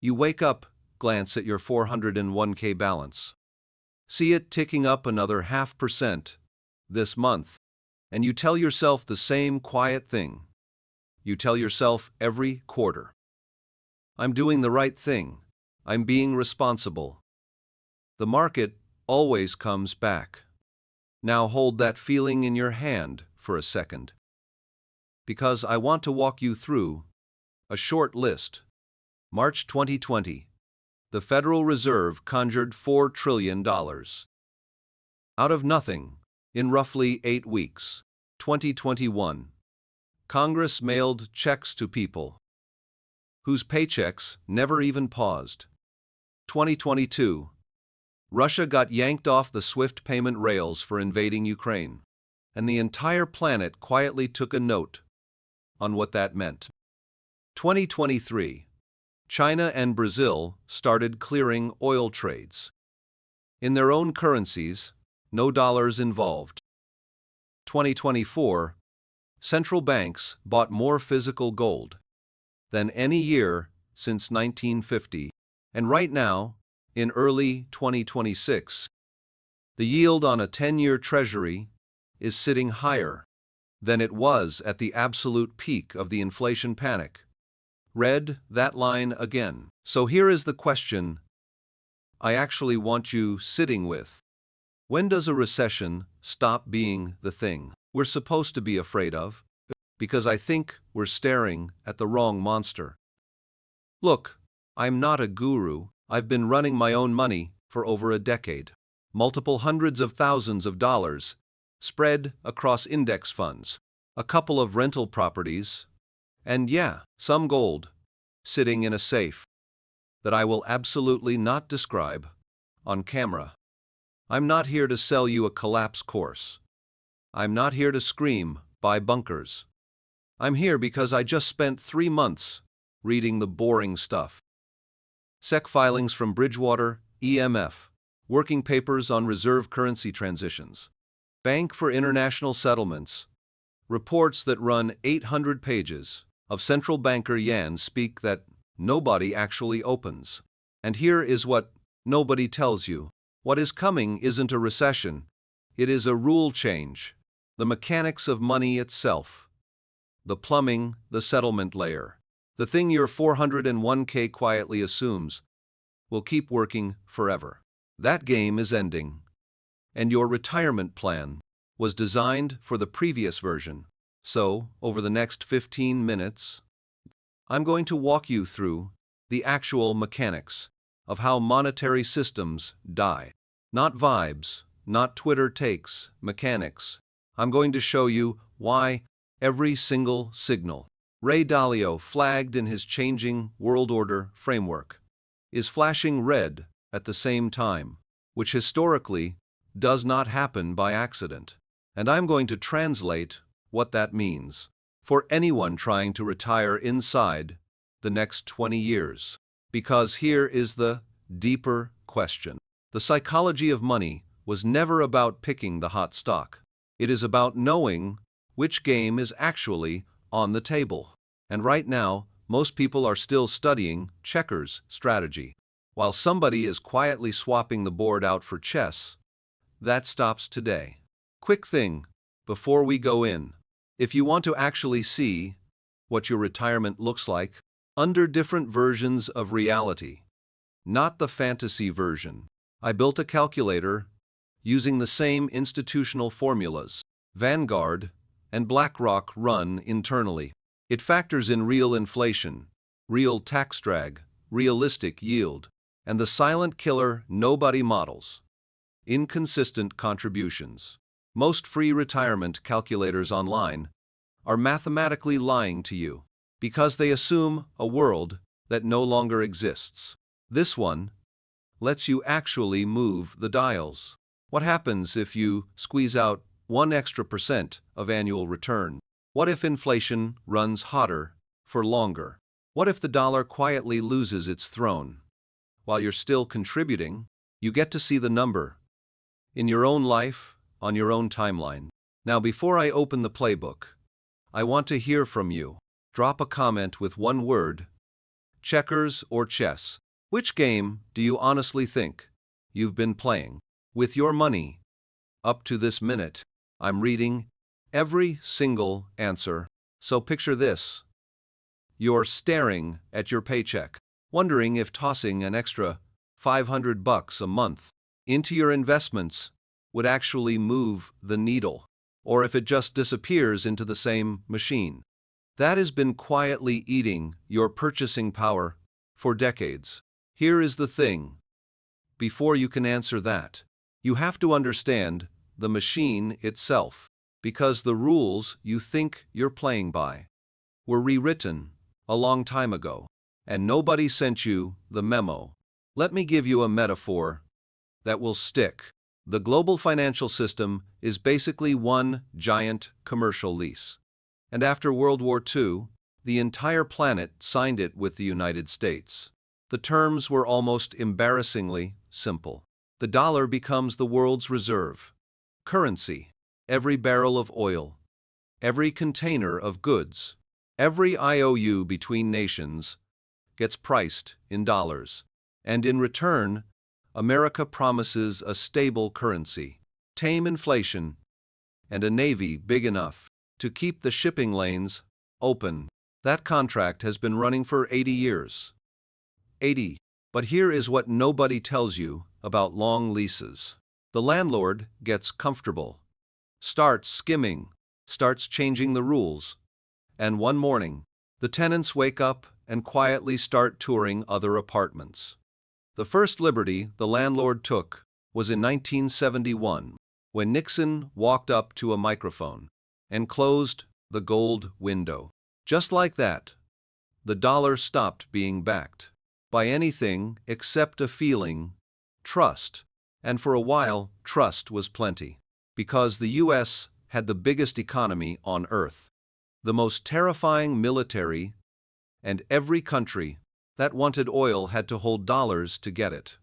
You wake up, glance at your 401k balance. See it ticking up another 0.5% this month, and you tell yourself the same quiet thing. You tell yourself every quarter, I'm doing the right thing. I'm being responsible. The market always comes back. Now hold that feeling in your hand for a second, because I want to walk you through a short list. March 2020. The Federal Reserve conjured $4 trillion. Out of nothing, in roughly 8 weeks. 2021. Congress mailed checks to people whose paychecks never even paused. 2022. Russia got yanked off the SWIFT payment rails for invading Ukraine, and the entire planet quietly took a note on what that meant. 2023. China and Brazil started clearing oil trades in their own currencies, no dollars involved. 2024. Central banks bought more physical gold than any year since 1950, and right now, in early 2026, the yield on a 10-year Treasury is sitting higher than it was at the absolute peak of the inflation panic. Read that line again. So here is the question I actually want you sitting with. When does a recession stop being the thing we're supposed to be afraid of? Because I think we're staring at the wrong monster. Look, I'm not a guru. I've been running my own money for over a decade. Multiple hundreds of thousands of dollars spread across index funds, a couple of rental properties, and yeah, some gold sitting in a safe that I will absolutely not describe on camera. I'm not here to sell you a collapse course. I'm not here to scream, buy bunkers. I'm here because I just spent 3 months reading the boring stuff. SEC filings from Bridgewater, EMF, working papers on reserve currency transitions, Bank for International Settlements, reports that run 800 pages of central banker Yan speak that nobody actually opens. And here is what nobody tells you. What is coming isn't a recession, it is a rule change. The mechanics of money itself. The plumbing, the settlement layer. The thing your 401k quietly assumes will keep working forever. That game is ending. And your retirement plan was designed for the previous version. So, over the next 15 minutes, I'm going to walk you through the actual mechanics of how monetary systems die. Not vibes, not Twitter takes, mechanics. I'm going to show you why every single signal Ray Dalio flagged in his changing world order framework is flashing red at the same time, which historically does not happen by accident. And I'm going to translate what that means for anyone trying to retire inside the next 20 years. Because here is the deeper question. The psychology of money was never about picking the hot stock. It is about knowing which game is actually on the table. And right now, most people are still studying checkers strategy, while somebody is quietly swapping the board out for chess. That stops today. Quick thing, before we go in. If you want to actually see what your retirement looks like under different versions of reality, not the fantasy version, I built a calculator using the same institutional formulas Vanguard and BlackRock run internally. It factors in real inflation, real tax drag, realistic yield, and the silent killer nobody models: inconsistent contributions. Most free retirement calculators online are mathematically lying to you because they assume a world that no longer exists. This one lets you actually move the dials. What happens if you squeeze out 1 extra % of annual return? What if inflation runs hotter for longer? What if the dollar quietly loses its throne? While you're still contributing, you get to see the number in your own life, on your own timeline. Now, before I open the playbook, I want to hear from you. Drop a comment with one word checkers or chess? Which game do you honestly think you've been playing with your money? Up to this minute, I'm reading every single answer. So picture this. You're staring at your paycheck, wondering if tossing an extra $500 a month into your investments would actually move the needle, or if it just disappears into the same machine that has been quietly eating your purchasing power for decades. Here is the thing. Before you can answer that, you have to understand the machine itself, because the rules you think you're playing by were rewritten a long time ago, and nobody sent you the memo. Let me give you a metaphor that will stick. The global financial system is basically one giant commercial lease. And after World War II, the entire planet signed it with the United States. The terms were almost embarrassingly simple. The dollar becomes the world's reserve currency. Every barrel of oil, every container of goods, every IOU between nations gets priced in dollars. And in return, America promises a stable currency, tame inflation, and a navy big enough to keep the shipping lanes open. That contract has been running for 80 years. 80. But here is what nobody tells you about long leases. The landlord gets comfortable, starts skimming, starts changing the rules, and one morning, the tenants wake up and quietly start touring other apartments. The first liberty the landlord took was in 1971, when Nixon walked up to a microphone and closed the gold window. Just like that, the dollar stopped being backed by anything except a feeling, trust. And for a while, trust was plenty, because the U.S. had the biggest economy on earth, the most terrifying military, and every country that wanted oil had to hold dollars to get it.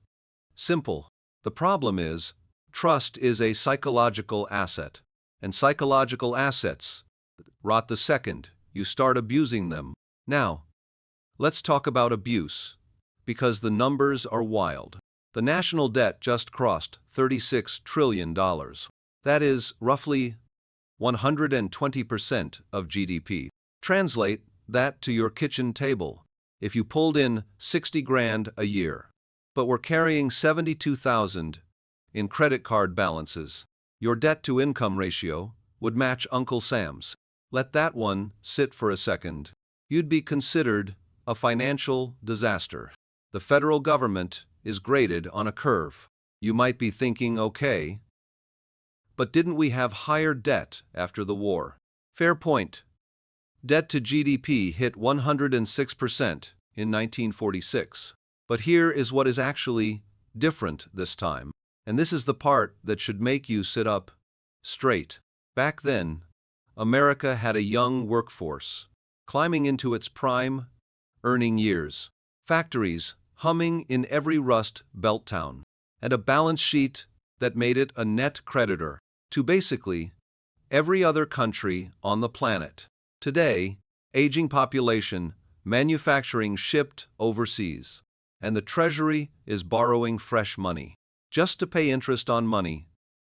Simple. The problem is, trust is a psychological asset, and psychological assets rot the second you start abusing them. Now, let's talk about abuse, because the numbers are wild. The national debt just crossed $36 trillion. That is roughly 120% of GDP. Translate that to your kitchen table. If you pulled in 60 grand a year, but were carrying 72,000 in credit card balances, your debt-to-income ratio would match Uncle Sam's. Let that one sit for a second. You'd be considered a financial disaster. The federal government is graded on a curve. You might be thinking, okay, but didn't we have higher debt after the war? Fair point. Debt to GDP hit 106% in 1946. But here is what is actually different this time. And this is the part that should make you sit up straight. Back then, America had a young workforce, climbing into its prime earning years, factories humming in every Rust Belt town, and a balance sheet that made it a net creditor to basically every other country on the planet. Today, aging population, manufacturing shipped overseas, and the Treasury is borrowing fresh money just to pay interest on money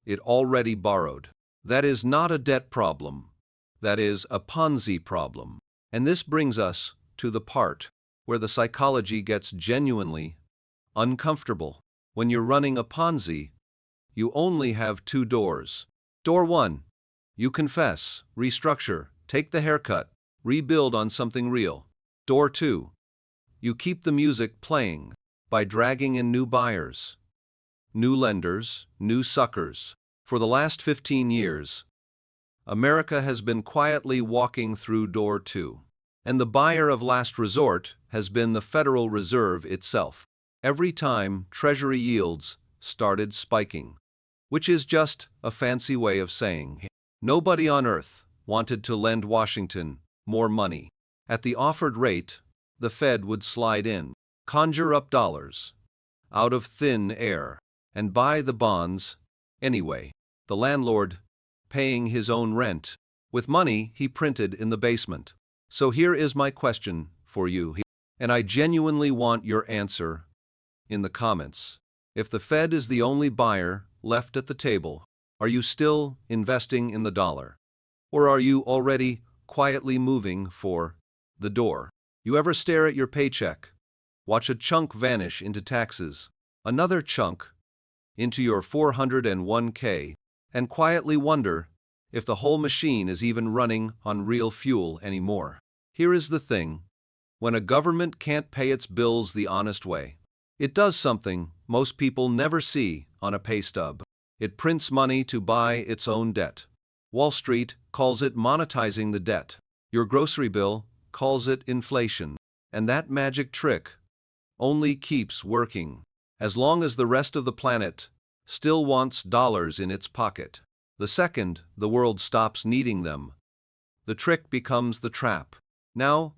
it already borrowed. That is not a debt problem. That is a Ponzi problem. And this brings us to the part where the psychology gets genuinely uncomfortable. When you're running a Ponzi, you only have two doors. Door 1, you confess, restructure, take the haircut, rebuild on something real. Door 2, you keep the music playing by dragging in new buyers, new lenders, new suckers. For the last 15 years, America has been quietly walking through door 2. And the buyer of last resort has been the Federal Reserve itself. Every time Treasury yields started spiking, which is just a fancy way of saying nobody on earth wanted to lend Washington more money. At the offered rate, the Fed would slide in, conjure up dollars out of thin air, and buy the bonds anyway. The landlord paying his own rent with money he printed in the basement. So here is my question for you. And I genuinely want your answer in the comments. If the Fed is the only buyer left at the table, are you still investing in the dollar? Or are you already quietly moving for the door? You ever stare at your paycheck, watch a chunk vanish into taxes, another chunk into your 401k, and quietly wonder if the whole machine is even running on real fuel anymore? Here is the thing. When a government can't pay its bills the honest way, it does something most people never see on a pay stub. It prints money to buy its own debt. Wall Street calls it monetizing the debt. Your grocery bill calls it inflation. And that magic trick only keeps working as long as the rest of the planet still wants dollars in its pocket. The second the world stops needing them, the trick becomes the trap. Now,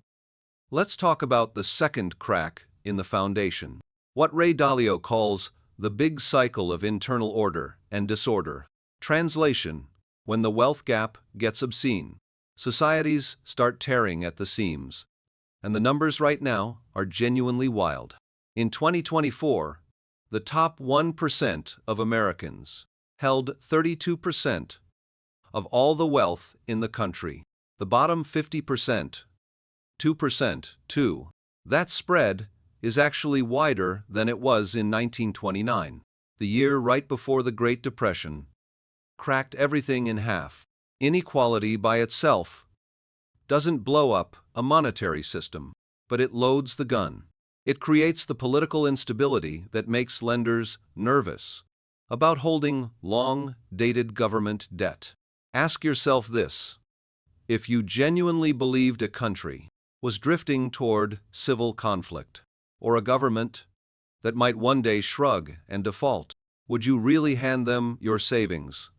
let's talk about the second crack in the foundation. What Ray Dalio calls the big cycle of internal order and disorder. Translation: when the wealth gap gets obscene, societies start tearing at the seams. And the numbers right now are genuinely wild. In 2024, the top 1% of Americans held 32% of all the wealth in the country. The bottom 50%, 2% too. That spread is actually wider than it was in 1929, the year right before the Great Depression cracked everything in half. Inequality by itself doesn't blow up a monetary system, but it loads the gun. It creates the political instability that makes lenders nervous about holding long-dated government debt. Ask yourself this: if you genuinely believed a country was drifting toward civil conflict, or a government that might one day shrug and default, would you really hand them your savings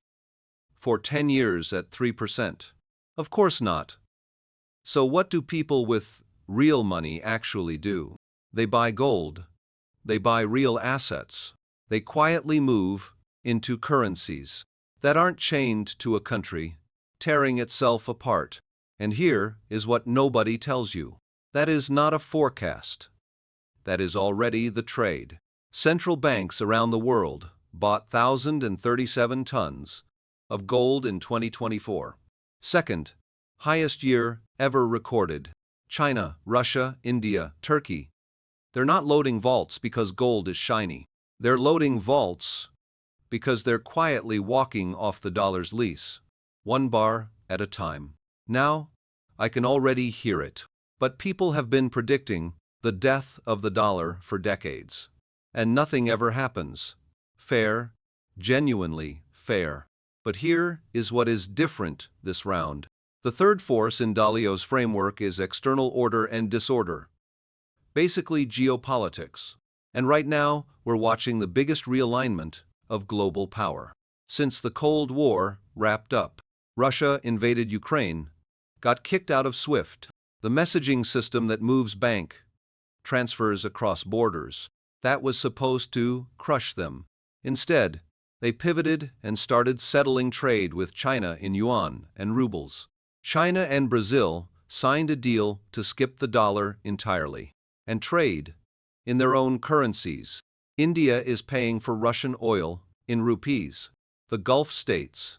for 10 years at 3%? Of course not. So what do people with real money actually do? They buy gold. They buy real assets. They quietly move into currencies that aren't chained to a country tearing itself apart. And here is what nobody tells you. That is not a forecast. That is already the trade. Central banks around the world bought 1,037 tons of gold in 2024. Second highest year ever recorded. China, Russia, India, Turkey. They're not loading vaults because gold is shiny. They're loading vaults because they're quietly walking off the dollar's lease, one bar at a time. Now, I can already hear it. But people have been predicting the death of the dollar for decades. And nothing ever happens. Fair, genuinely fair. But here is what is different this round. The third force in Dalio's framework is external order and disorder. Basically geopolitics. And right now, we're watching the biggest realignment of global power. Since the Cold War wrapped up, Russia invaded Ukraine, got kicked out of SWIFT, the messaging system that moves bank transfers across borders. That was supposed to crush them. Instead, they pivoted and started settling trade with China in yuan and rubles. China and Brazil signed a deal to skip the dollar entirely and trade in their own currencies. India is paying for Russian oil in rupees. The Gulf states,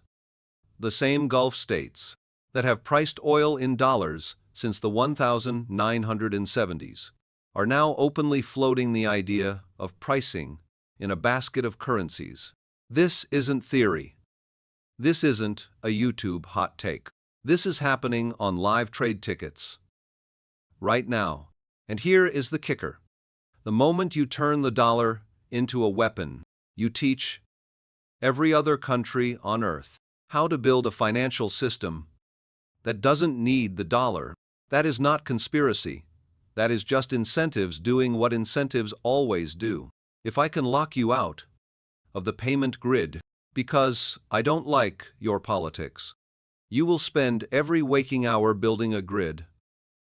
the same Gulf states that have priced oil in dollars since the 1970s, are now openly floating the idea of pricing in a basket of currencies. This isn't theory. This isn't a YouTube hot take. This is happening on live trade tickets right now. And here is the kicker. The moment you turn the dollar into a weapon, you teach every other country on earth how to build a financial system that doesn't need the dollar. That is not conspiracy. That is just incentives doing what incentives always do. If I can lock you out of the payment grid because I don't like your politics, you will spend every waking hour building a grid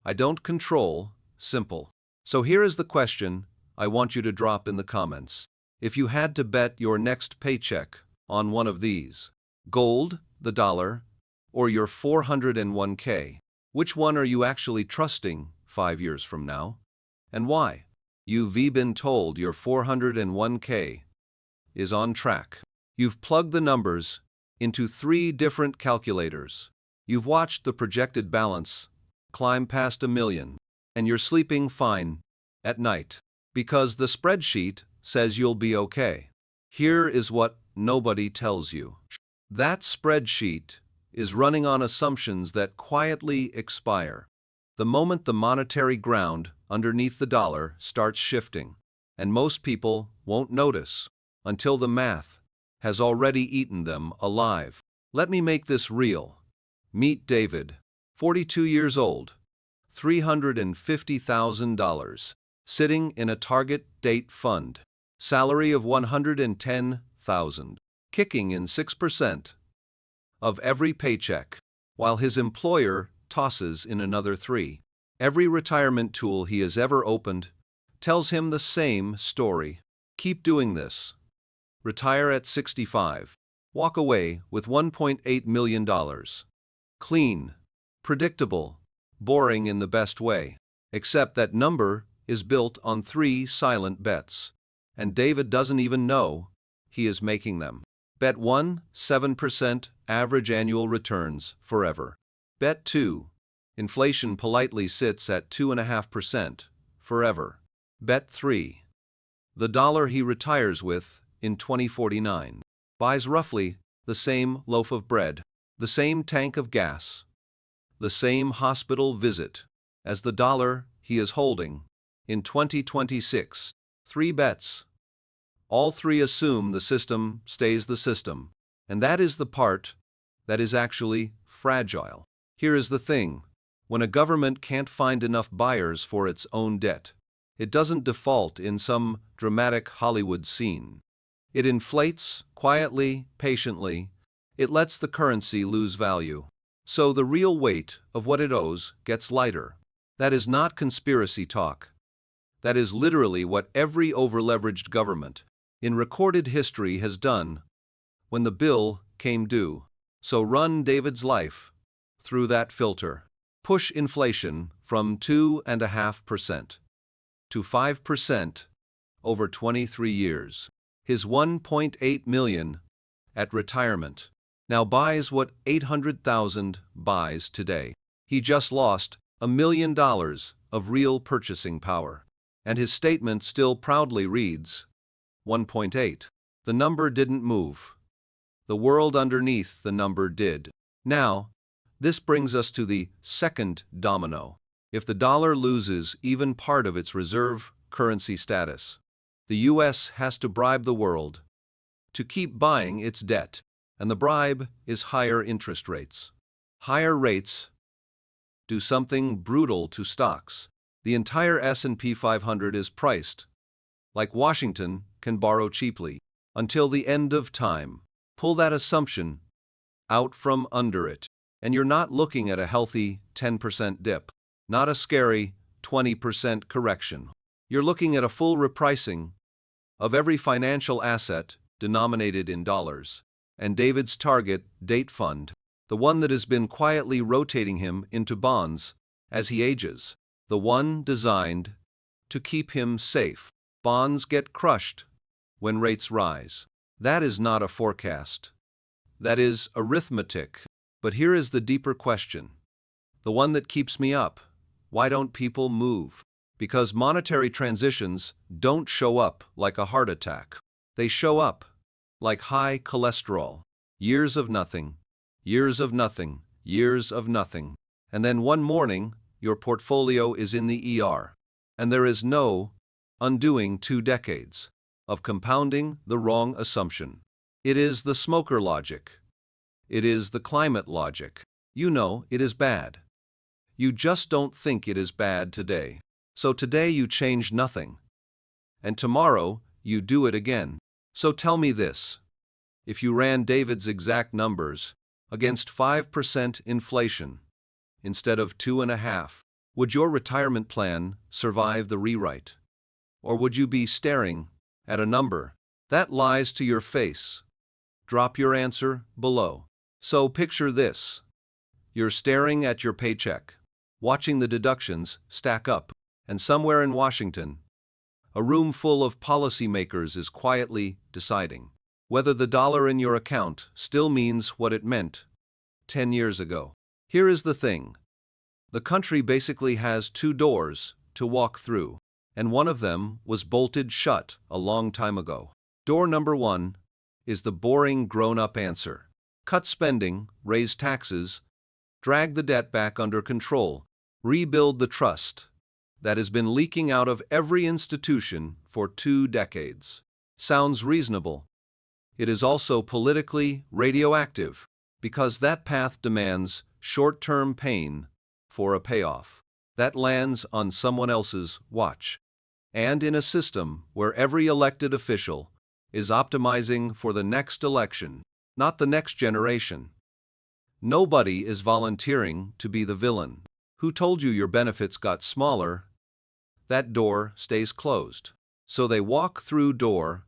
I don't control. Simple. So here is the question I want you to drop in the comments. If you had to bet your next paycheck on one of these, gold, the dollar, or your 401k, which one are you actually trusting 5 years from now? And why? You've been told your 401k is on track. You've plugged the numbers into 3 different calculators. You've watched the projected balance climb past $1 million, and you're sleeping fine at night because the spreadsheet says you'll be okay. Here is what nobody tells you. That spreadsheet is running on assumptions that quietly expire the moment the monetary ground underneath the dollar starts shifting, and most people won't notice until the math has already eaten them alive. Let me make this real. Meet David, 42 years old, $350,000, sitting in a target date fund, salary of $110,000, kicking in 6% of every paycheck, while his employer tosses in another 3%. Every retirement tool he has ever opened tells him the same story. Keep doing this. Retire at 65. Walk away with $1.8 million. Clean, predictable, boring in the best way. Except that number is built on 3 silent bets, and David doesn't even know he is making them. Bet 1, 7% average annual returns forever. Bet 2, inflation politely sits at 2.5% forever. Bet 3, the dollar he retires with in 2049 buys roughly the same loaf of bread, the same tank of gas, the same hospital visit as the dollar he is holding in 2026. 3 bets. All 3 assume the system stays the system, and that is the part that is actually fragile. Here is the thing. When a government can't find enough buyers for its own debt, it doesn't default in some dramatic Hollywood scene. It inflates quietly, patiently. It lets the currency lose value. So the real weight of what it owes gets lighter. That is not conspiracy talk. That is literally what every overleveraged government in recorded history has done when the bill came due. So run David's life through that filter. Push inflation from 2.5% to 5% over 23 years. His $1.8 million at retirement now buys what 800,000 buys today. He just lost $1 million of real purchasing power, and his statement still proudly reads 1.8. The number didn't move. The world underneath the number did. Now, this brings us to the second domino. If the dollar loses even part of its reserve currency status, the U.S. has to bribe the world to keep buying its debt, and the bribe is higher interest rates. Higher rates do something brutal to stocks. The entire S&P 500 is priced like Washington can borrow cheaply until the end of time. Pull that assumption out from under it, and you're not looking at a healthy 10% dip, not a scary 20% correction. You're looking at a full repricing of every financial asset denominated in dollars. And David's target date fund, the one that has been quietly rotating him into bonds as he ages, the one designed to keep him safe. Bonds get crushed when rates rise. That is not a forecast. That is arithmetic. But here is the deeper question, the one that keeps me up. Why don't people move? Because monetary transitions don't show up like a heart attack. They show up like high cholesterol. Years of nothing, years of nothing, years of nothing. And then one morning, your portfolio is in the ER. And there is no undoing 2 decades of compounding the wrong assumption. It is the smoker logic. It is the climate logic. You know it is bad. You just don't think it is bad today. So today you change nothing. And tomorrow you do it again. So tell me this. If you ran David's exact numbers against 5% inflation instead of 2.5%, would your retirement plan survive the rewrite? Or would you be staring at a number that lies to your face? Drop your answer below. So picture this. You're staring at your paycheck, watching the deductions stack up, And somewhere in Washington, a room full of policymakers is quietly deciding whether the dollar in your account still means what it meant 10 years ago. Here is the thing. The country basically has two doors to walk through, and one of them was bolted shut a long time ago. Door number one is the boring grown-up answer. Cut spending, raise taxes, drag the debt back under control, rebuild the trust that has been leaking out of every institution for 2 decades. Sounds reasonable. It is also politically radioactive, because that path demands short-term pain for a payoff that lands on someone else's watch. And in a system where every elected official is optimizing for the next election, not the next generation. Nobody is volunteering to be the villain. Who told you your benefits got smaller? That door stays closed. So they walk through door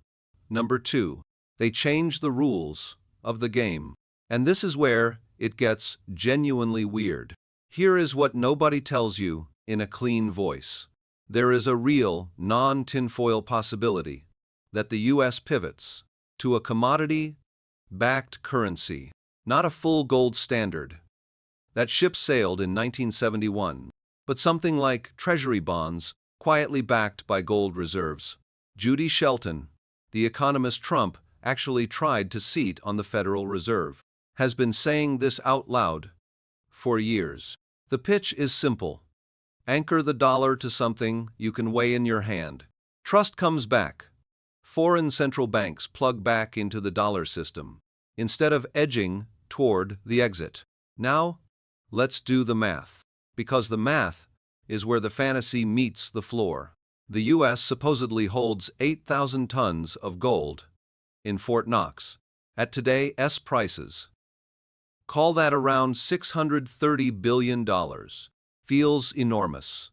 number 2. They change the rules of the game. And this is where it gets genuinely weird. Here is what nobody tells you in a clean voice. There is a real, non-tinfoil possibility that the U.S. pivots to a commodity-backed currency, not a full gold standard. That ship sailed in 1971, but something like treasury bonds quietly backed by gold reserves. Judy Shelton, the economist Trump actually tried to seat on the Federal Reserve, has been saying this out loud for years. The pitch is simple. Anchor the dollar to something you can weigh in your hand. Trust comes back. Foreign central banks plug back into the dollar system, instead of edging toward the exit. Now, let's do the math. Because the math is where the fantasy meets the floor. The U.S. supposedly holds 8,000 tons of gold in Fort Knox at today's prices. Call that around $630 billion. Feels enormous.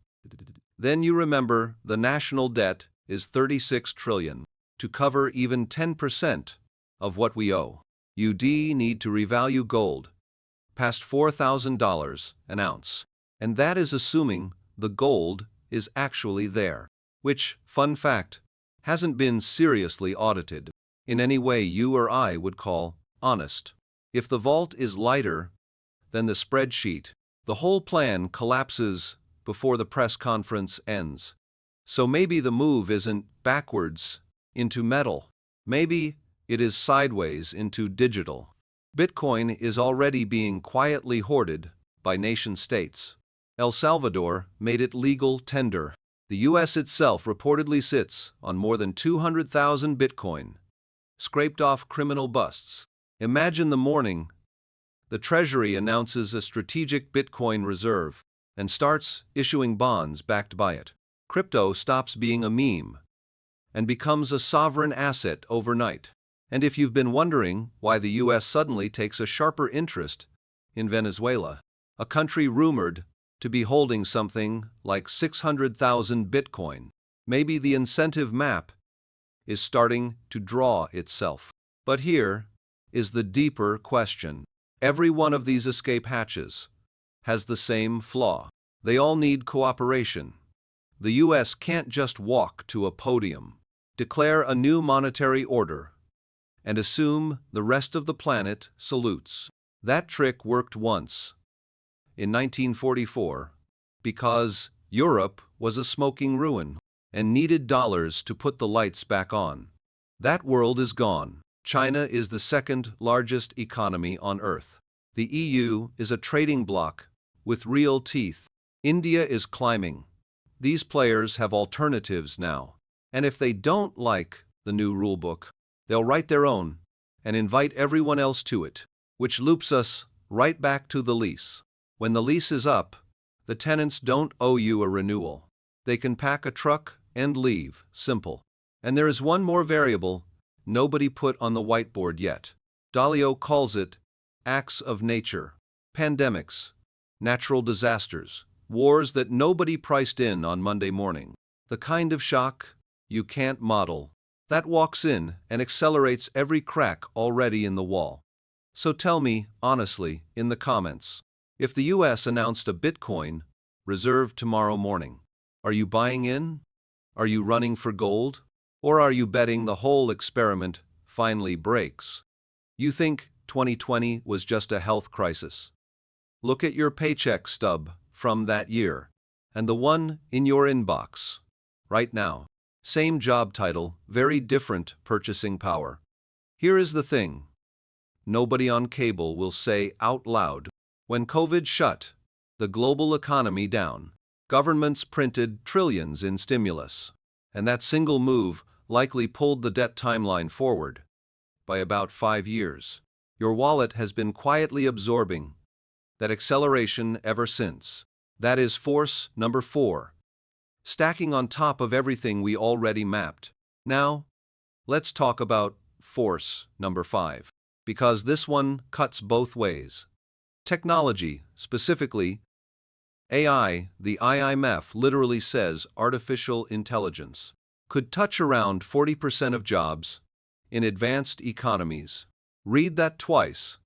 Then you remember the national debt is $36 trillion. To cover even 10% of what we owe, you need to revalue gold past $4,000 an ounce. And that is assuming the gold is actually there, which, fun fact, hasn't been seriously audited in any way you or I would call honest. If the vault is lighter than the spreadsheet, the whole plan collapses before the press conference ends. So maybe the move isn't backwards into metal. Maybe it is sideways into digital. Bitcoin is already being quietly hoarded by nation-states. El Salvador made it legal tender. The U.S. itself reportedly sits on more than 200,000 Bitcoin, scraped off criminal busts. Imagine the morning the Treasury announces a strategic Bitcoin reserve and starts issuing bonds backed by it. Crypto stops being a meme and becomes a sovereign asset overnight. And if you've been wondering why the U.S. suddenly takes a sharper interest in Venezuela, a country rumored to be holding something like 600,000 Bitcoin, maybe the incentive map is starting to draw itself. But here is the deeper question. Every one of these escape hatches has the same flaw. They all need cooperation. The U.S. can't just walk to a podium, declare a new monetary order, and assume the rest of the planet salutes. That trick worked once, in 1944, because Europe was a smoking ruin and needed dollars to put the lights back on. That world is gone. China is the second largest economy on Earth. The EU is a trading bloc with real teeth. India is climbing. These players have alternatives now. And if they don't like the new rulebook, they'll write their own and invite everyone else to it, which loops us right back to the lease. When the lease is up, the tenants don't owe you a renewal. They can pack a truck and leave. Simple. And there is one more variable nobody put on the whiteboard yet. Dalio calls it acts of nature. Pandemics, natural disasters, wars that nobody priced in on Monday morning. The kind of shock you can't model. That walks in and accelerates every crack already in the wall. So tell me, honestly, in the comments, if the U.S. announced a Bitcoin reserve tomorrow morning, Are you buying in? Are you running for gold? Or are you betting the whole experiment finally breaks? You think 2020 was just a health crisis? Look at your paycheck stub from that year, and the one in your inbox right now. Same job title, very different purchasing power. Here is the thing. Nobody on cable will say out loud, when COVID shut the global economy down, governments printed trillions in stimulus, and that single move likely pulled the debt timeline forward by about 5 years. Your wallet has been quietly absorbing that acceleration ever since. That is force number 4, stacking on top of everything we already mapped. Now, let's talk about force number 5, because this one cuts both ways. Technology, specifically AI, the IMF literally says artificial intelligence, could touch around 40% of jobs in advanced economies. Read that twice.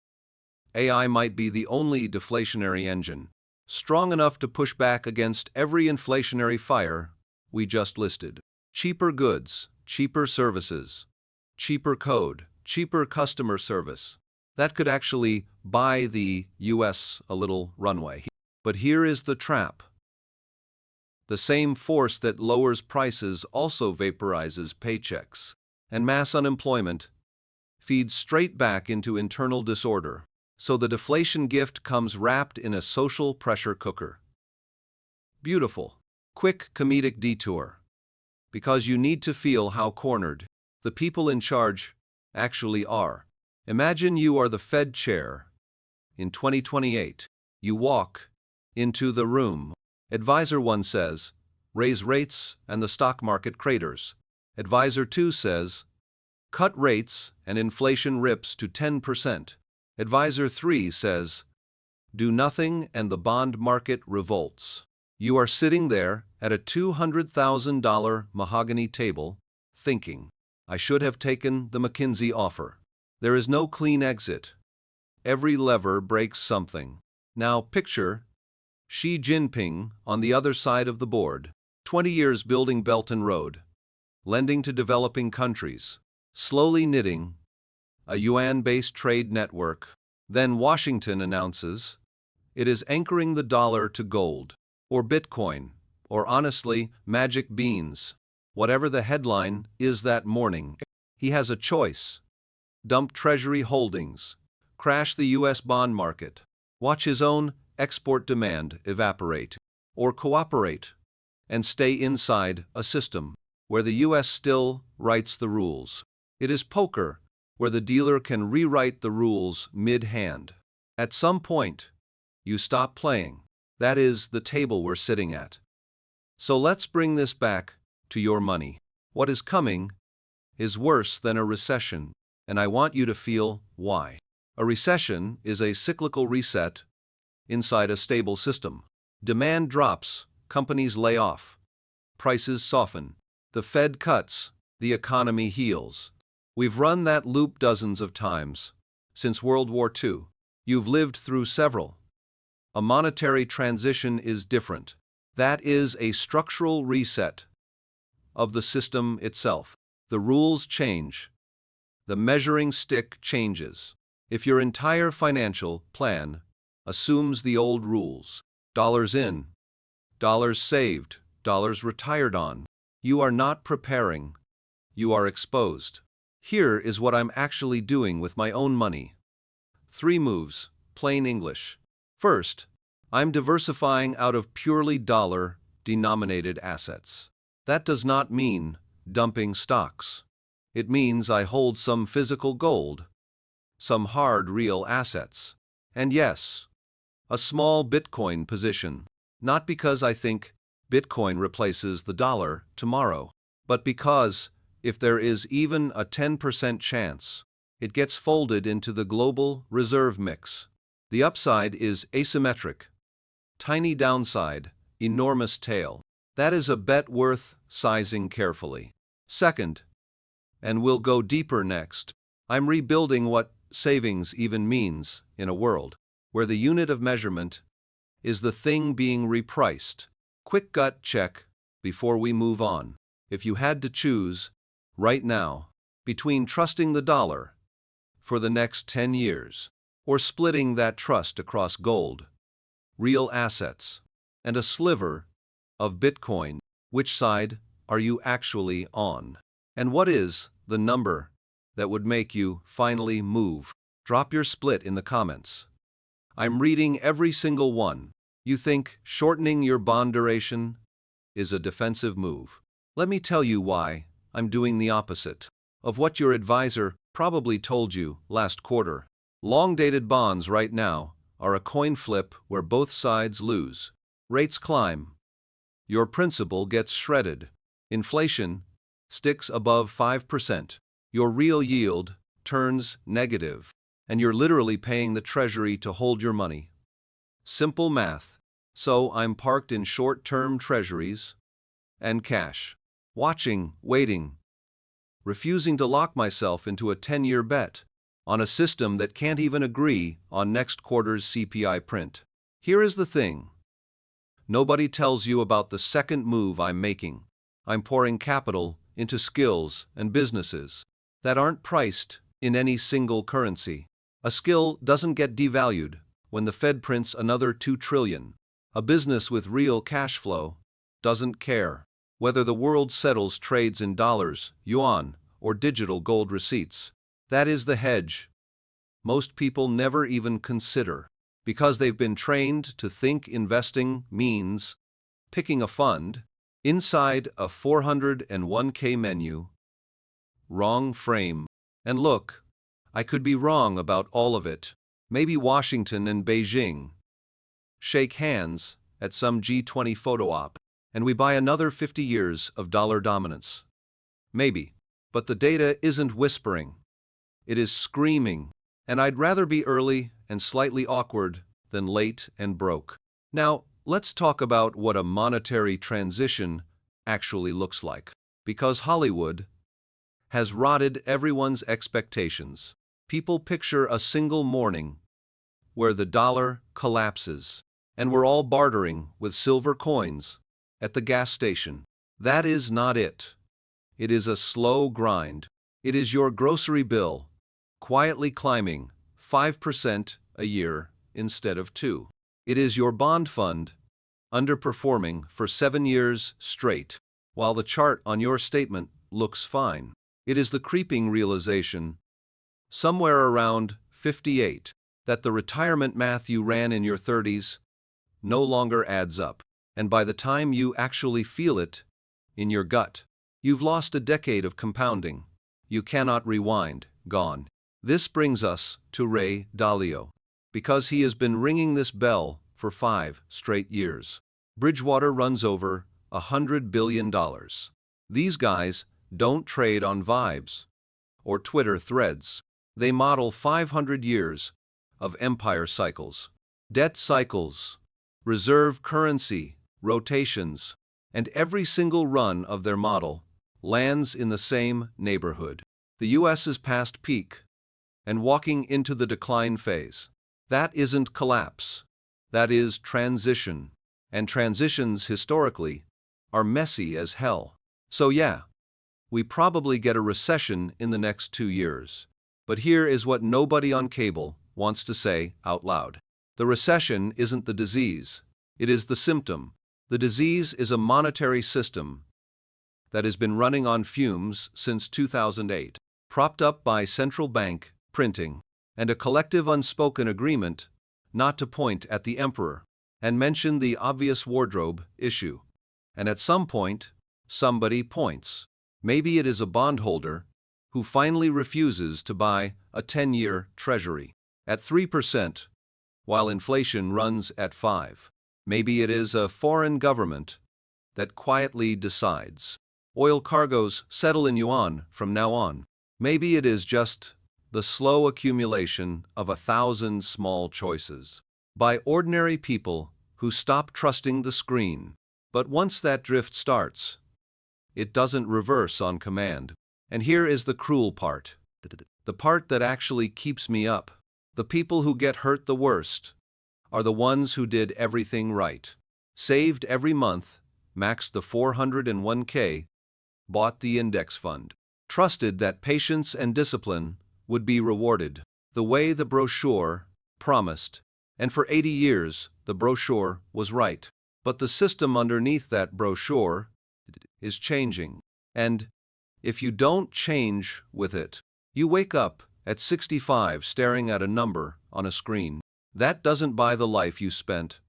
AI might be the only deflationary engine strong enough to push back against every inflationary fire we just listed. Cheaper goods, cheaper services, cheaper code, cheaper customer service. That could actually buy the US a little runway. But here is the trap. The same force that lowers prices also vaporizes paychecks, and mass unemployment feeds straight back into internal disorder. So the deflation gift comes wrapped in a social pressure cooker. Beautiful. Quick comedic detour. Because you need to feel how cornered the people in charge actually are. Imagine you are the Fed chair. In 2028, you walk into the room. Advisor 1 says, raise rates and the stock market craters. Advisor 2 says, cut rates and inflation rips to 10%. Advisor 3 says, do nothing and the bond market revolts. You are sitting there at a $200,000 mahogany table, thinking, I should have taken the McKinsey offer. There is no clean exit. Every lever breaks something. Now picture Xi Jinping on the other side of the board. 20 years building Belt and Road, lending to developing countries, slowly knitting a yuan-based trade network. Then Washington announces it is anchoring the dollar to gold, or Bitcoin, or honestly, magic beans. Whatever the headline is that morning, he has a choice. Dump Treasury holdings, crash the US bond market, watch his own export demand evaporate, or cooperate and stay inside a system where the US still writes the rules. It is poker, where the dealer can rewrite the rules mid-hand. At some point, you stop playing. That is the table we're sitting at. So let's bring this back to your money. What is coming is worse than a recession, and I want you to feel why. A recession is a cyclical reset inside a stable system. Demand drops, companies lay off, prices soften, the Fed cuts, the economy heals. We've run that loop dozens of times since World War II. You've lived through several. A monetary transition is different. That is a structural reset of the system itself. The rules change. The measuring stick changes. If your entire financial plan assumes the old rules, dollars in, dollars saved, dollars retired on, you are not preparing. You are exposed. Here is what I'm actually doing with my own money. 3 moves, plain English. First, I'm diversifying out of purely dollar-denominated assets. That does not mean dumping stocks. It means I hold some physical gold, some hard real assets, and yes, a small Bitcoin position. Not because I think Bitcoin replaces the dollar tomorrow, but because if there is even a 10% chance, it gets folded into the global reserve mix. The upside is asymmetric. Tiny downside, enormous tail. That is a bet worth sizing carefully. Second, and we'll go deeper next, I'm rebuilding what savings even means in a world where the unit of measurement is the thing being repriced. Quick gut check. before we move on, if you had to choose, right now, between trusting the dollar for the next 10 years, or splitting that trust across gold, real assets, and a sliver of Bitcoin, which side are you actually on? And what is the number that would make you finally move? Drop your split in the comments. I'm reading every single one. You think shortening your bond duration is a defensive move? Let me tell you why I'm doing the opposite of what your advisor probably told you last quarter. Long-dated bonds right now are a coin flip where both sides lose. Rates climb. Your principal gets shredded. Inflation sticks above 5%. Your real yield turns negative, and you're literally paying the Treasury to hold your money. Simple math. So I'm parked in short-term treasuries and cash, watching, waiting, refusing to lock myself into a 10-year bet on a system that can't even agree on next quarter's CPI print. Here is the thing. Nobody tells you about the second move I'm making. I'm pouring capital into skills and businesses that aren't priced in any single currency. A skill doesn't get devalued when the Fed prints another $2 trillion. A business with real cash flow doesn't care whether the world settles trades in dollars, yuan, or digital gold receipts. That is the hedge most people never even consider, because they've been trained to think investing means picking a fund inside a 401k menu. Wrong frame. And look, I could be wrong about all of it. Maybe Washington and Beijing shake hands at some G20 photo op, and we buy another 50 years of dollar dominance. Maybe. But the data isn't whispering. It is screaming. And I'd rather be early and slightly awkward than late and broke. Now, let's talk about what a monetary transition actually looks like. Because Hollywood has rotted everyone's expectations. People picture a single morning where the dollar collapses, and we're all bartering with silver coins at the gas station. That is not it. It is a slow grind. It is your grocery bill quietly climbing 5% a year instead of 2%. It is your bond fund underperforming for 7 years straight, while the chart on your statement looks fine. It is the creeping realization, somewhere around 58, that the retirement math you ran in your 30s no longer adds up. And by the time you actually feel it in your gut, you've lost a decade of compounding. You cannot rewind. Gone. This brings us to Ray Dalio, because he has been ringing this bell for 5 straight years. Bridgewater runs over $100 billion. These guys don't trade on vibes or Twitter threads. They model 500 years of empire cycles, debt cycles, reserve currency rotations, and every single run of their model lands in the same neighborhood. The U.S. is past peak and walking into the decline phase. That isn't collapse. That is transition. And transitions, historically, are messy as hell. So yeah, we probably get a recession in the next 2 years. But here is what nobody on cable wants to say out loud. The recession isn't the disease. It is the symptom. The disease is a monetary system that has been running on fumes since 2008, propped up by central bank printing and a collective unspoken agreement not to point at the emperor and mention the obvious wardrobe issue. And at some point, somebody points. Maybe it is a bondholder who finally refuses to buy a 10-year treasury at 3% while inflation runs at 5%. Maybe it is a foreign government that quietly decides oil cargoes settle in yuan from now on. Maybe it is just the slow accumulation of 1,000 small choices by ordinary people who stop trusting the screen. But once that drift starts, it doesn't reverse on command. And here is the cruel part. The part that actually keeps me up. The people who get hurt the worst are the ones who did everything right. Saved every month, maxed the 401k, bought the index fund, trusted that patience and discipline would be rewarded the way the brochure promised. And for 80 years, the brochure was right. But the system underneath that brochure is changing. And if you don't change with it, you wake up at 65 staring at a number on a screen. That doesn't buy the life you spent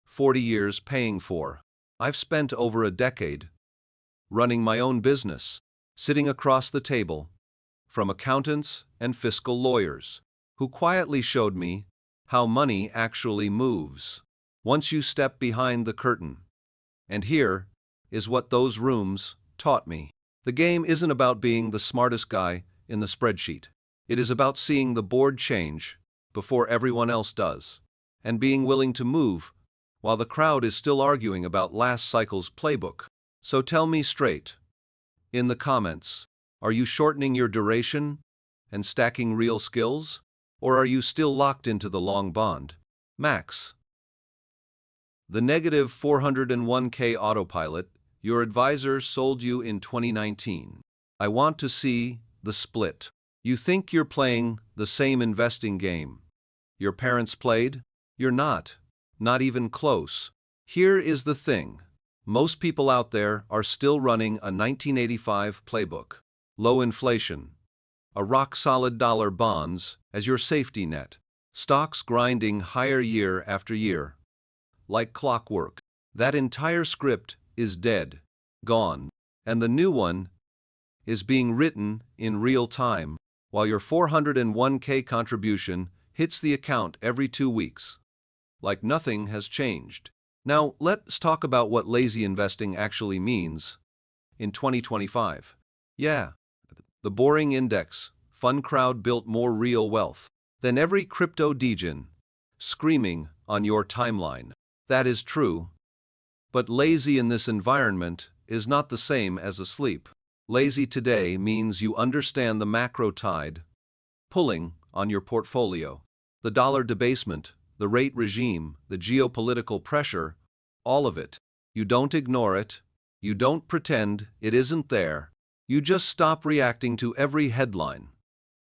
40 years paying for. I've spent over a decade running my own business, sitting across the table from accountants and fiscal lawyers who quietly showed me how money actually moves once you step behind the curtain. And here is what those rooms taught me. The game isn't about being the smartest guy in the spreadsheet. It is about seeing the board change before everyone else does, and being willing to move while the crowd is still arguing about last cycle's playbook. So tell me straight, in the comments, are you shortening your duration and stacking real skills? Or are you still locked into the long bond? Max. The negative 401k autopilot your advisor sold you in 2019. I want to see the split. You think you're playing the same investing game your parents played? You're not. Not even close. Here is the thing. Most people out there are still running a 1985 playbook. Low inflation. A rock-solid dollar bonds as your safety net. Stocks grinding higher year after year. Like clockwork. That entire script is dead. Gone. And the new one is being written in real time, while your 401k contribution hits the account every 2 weeks. Like nothing has changed. Now, let's talk about what lazy investing actually means in 2025. Yeah, the boring index fund crowd built more real wealth than every crypto degen screaming on your timeline. That is true. But lazy in this environment is not the same as asleep. Lazy today means you understand the macro tide pulling on your portfolio. The dollar debasement, the rate regime, the geopolitical pressure, all of it. You don't ignore it. You don't pretend it isn't there. You just stop reacting to every headline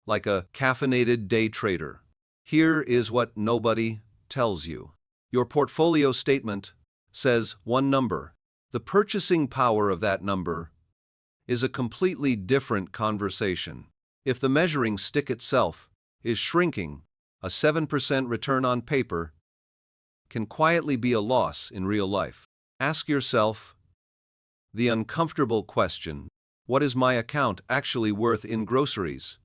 like a caffeinated day trader. Here is what nobody tells you. Your portfolio statement says one number. The purchasing power of that number is a completely different conversation. If the measuring stick itself is shrinking, a 7% return on paper can quietly be a loss in real life. Ask yourself the uncomfortable question: what is my account actually worth in groceries,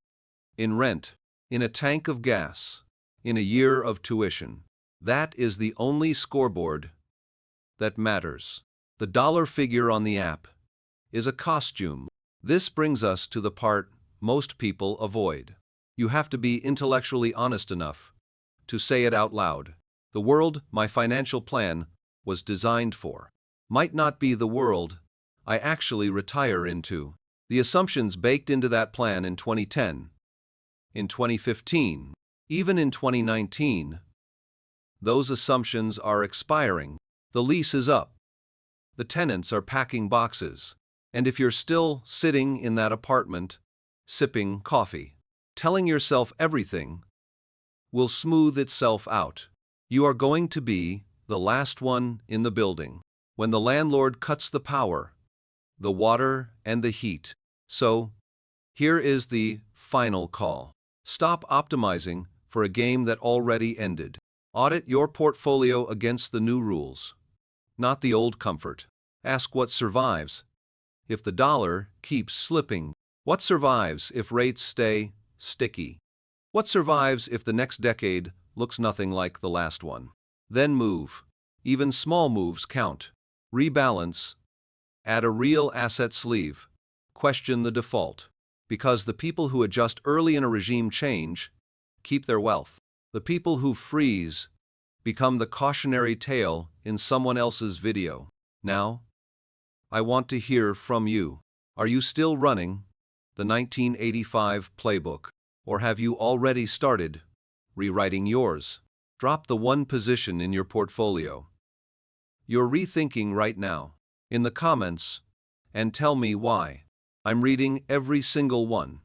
in rent, in a tank of gas, in a year of tuition? That is the only scoreboard that matters. The dollar figure on the app is a costume. This brings us to the part most people avoid. You have to be intellectually honest enough to say it out loud. The world my financial plan was designed for might not be the world I actually retire into. The assumptions baked into that plan in 2010, in 2015, even in 2019, those assumptions are expiring. The lease is up. The tenants are packing boxes. And if you're still sitting in that apartment, sipping coffee, telling yourself everything will smooth itself out, you are going to be the last one in the building when the landlord cuts the power, the water, and the heat. So, here is the final call. Stop optimizing for a game that already ended. Audit your portfolio against the new rules, not the old comfort. Ask what survives if the dollar keeps slipping. What survives if rates stay sticky? What survives if the next decade looks nothing like the last one? Then move. Even small moves count. Rebalance. Add a real asset sleeve. Question the default. Because the people who adjust early in a regime change keep their wealth. The people who freeze become the cautionary tale in someone else's video. Now, I want to hear from you. Are you still running the 1985 playbook, or have you already started rewriting yours? Drop the one position in your portfolio you're rethinking right now. in the comments and tell me why. I'm reading every single one.